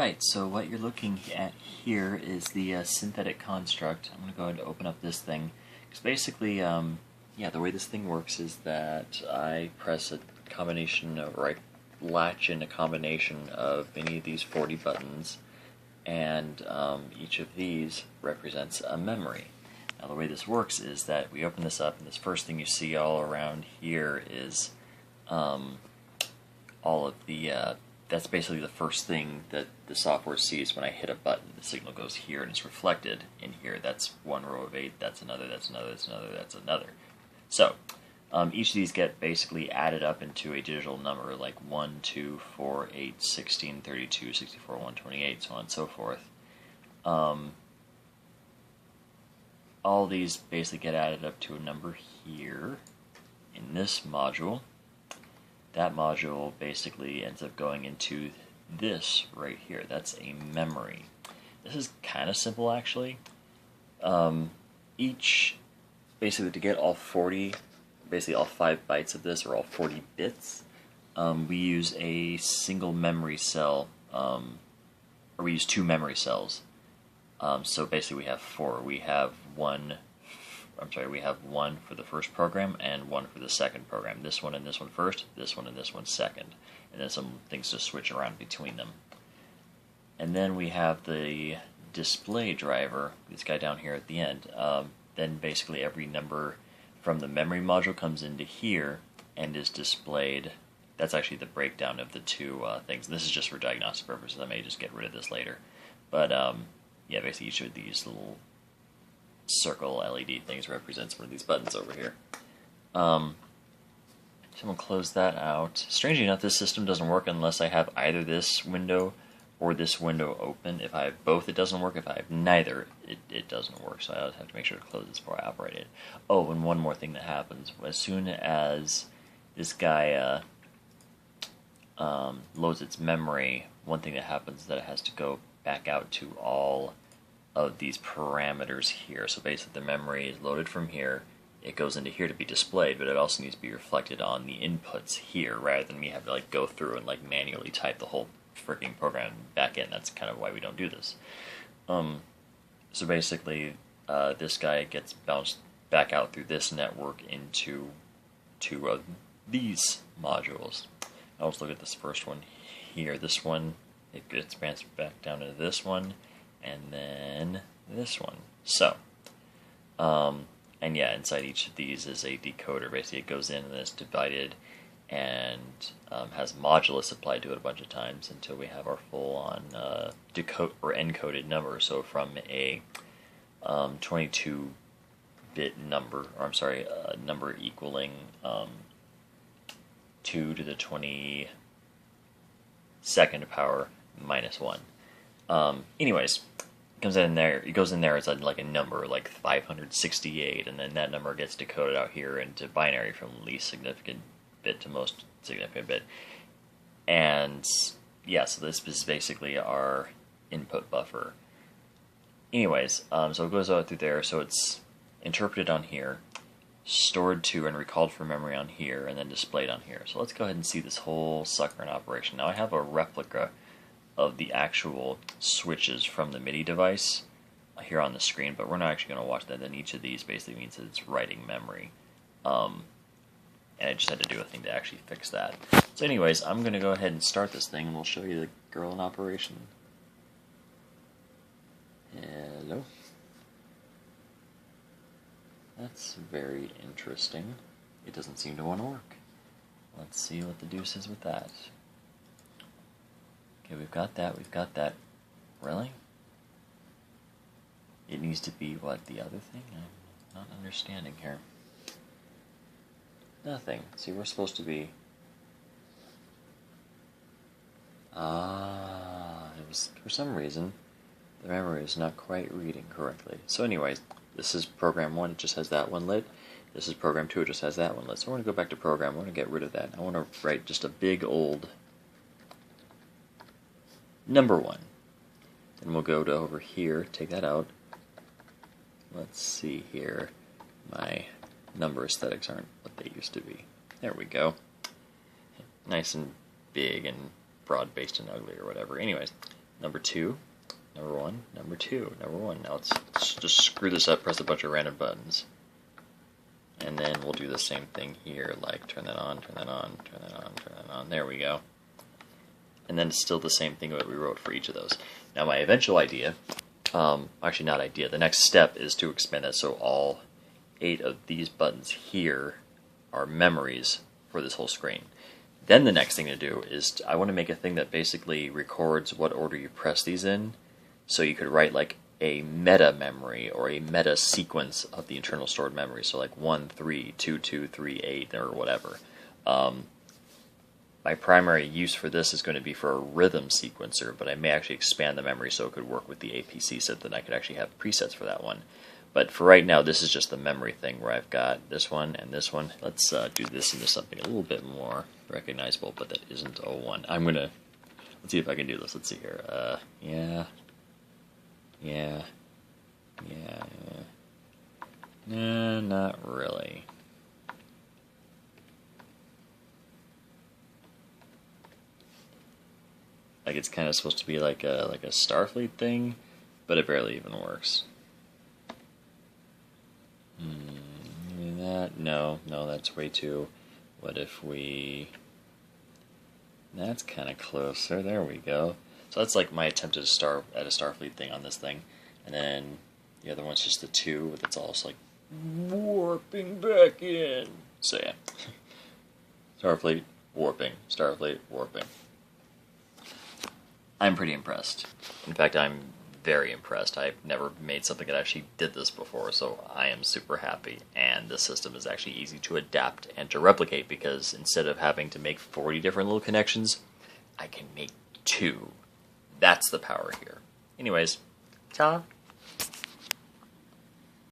Right, so what you're looking at here is the synthetic construct. I'm going to go ahead and open up this thing. Because basically, yeah, the way this thing works is that I press a combination of, or I latch in a combination of any of these 40 buttons, and each of these represents a memory. Now the way this works is that we open this up, and this first thing you see all around here is all of the that's basically the first thing that the software sees when I hit a button. The signal goes here and it's reflected in here. That's one row of 8, that's another, that's another, that's another, that's another. So each of these get basically added up into a digital number like 1, 2, 4, 8, 16, 32, 64, 128, so on and so forth. All these basically get added up to a number here in this module. That module basically ends up going into this right here. That's a memory. This is kind of simple actually. Basically to get all 40, basically all 5 bytes of this, or all 40 bits, we use a single memory cell, or we use 2 memory cells. So basically we have 4. We have one for the first program and one for the second program. This one and this one first, this one and this one second. And then some things to switch around between them. And then we have the display driver, this guy down here at the end. Then basically every number from the memory module comes into here and is displayed. That's actually the breakdown of the 2 things. This is just for diagnostic purposes. I may just get rid of this later. But yeah, basically each of these little circle LED things represents one of these buttons over here. So we'll close that out. Strangely enough, this system doesn't work unless I have either this window or this window open. If I have both, it doesn't work. If I have neither, it doesn't work. So I always have to make sure to close this before I operate it. Oh, and one more thing that happens. As soon as this guy loads its memory, one thing that happens is that it has to go back out to all of these parameters here. So basically the memory is loaded from here, it goes into here to be displayed, but it also needs to be reflected on the inputs here rather than me have to go through and manually type the whole freaking program back in. That's kind of why we don't do this. So basically this guy gets bounced back out through this network into 2 of these modules. Now let's look at this first one here. This one, it gets bounced back down to this one, and then this one. So, and yeah, inside each of these is a decoder. Basically, it goes in and it's divided and has modulus applied to it a bunch of times until we have our full-on decode or encoded number. So from a 22-bit number, or I'm sorry, a number equaling 2 to the 22nd power minus 1. Anyways, it goes in there as like a number, like 568, and then that number gets decoded out here into binary from least significant bit to most significant bit. And yeah, so this is basically our input buffer. Anyways, so it goes out through there, so it's interpreted on here, stored to and recalled from memory on here, and then displayed on here. So let's go ahead and see this whole sucker in operation. Now I have a replica of the actual switches from the MIDI device here on the screen, but we're not actually going to watch that. Then each of these basically means that it's writing memory. And I just had to do a thing to actually fix that. So anyways, I'm going to go ahead and start this thing, and we'll show you the girl in operation. Hello. That's very interesting. It doesn't seem to want to work. Let's see what the deuce is with that. Okay, we've got that. Really? It needs to be, what, the other thing? I'm not understanding here. Nothing. See, we're supposed to be... it was, for some reason, the memory is not quite reading correctly. So anyways, this is program 1, it just has that one lit. This is program 2, it just has that one lit. So we're going to go back to program, we're going to get rid of that. I want to write just a big old number 1. And we'll go to over here, take that out. Let's see here. My number aesthetics aren't what they used to be. There we go. Nice and big and broad-based and ugly or whatever. Anyways, number 2, number 1, number 2, number 1. Now let's just screw this up, press a bunch of random buttons. And then we'll do the same thing here, like turn that on, turn that on, turn that on, turn that on. There we go. And then it's still the same thing that we wrote for each of those. Now my eventual idea, actually not idea, the next step is to expand that so all 8 of these buttons here are memories for this whole screen. Then the next thing to do is I want to make a thing that basically records what order you press these in, so you could write like a meta memory or a meta sequence of the internal stored memory, so like 1, 3, 2, 2, 3, 8, or whatever. My primary use for this is going to be for a rhythm sequencer, but I may actually expand the memory so it could work with the APC so that I could actually have presets for that one. But for right now, this is just the memory thing where I've got this one and this one. Let's do this into something a little bit more recognizable, but that isn't 01. Let's see if I can do this. Let's see here. Yeah. Nah, not really. Like it's kind of supposed to be like a Starfleet thing, but it barely even works. No, that's way too. What if we? That's kind of closer. There we go. So that's like my attempt at a Starfleet thing on this thing, and then the other one's just the 2. That's also like warping back in. So yeah, Starfleet warping, Starfleet warping. I'm pretty impressed. In fact, I'm very impressed. I've never made something that actually did this before, so I am super happy. And the system is actually easy to adapt and to replicate because instead of having to make 40 different little connections, I can make 2. That's the power here. Anyways, ta!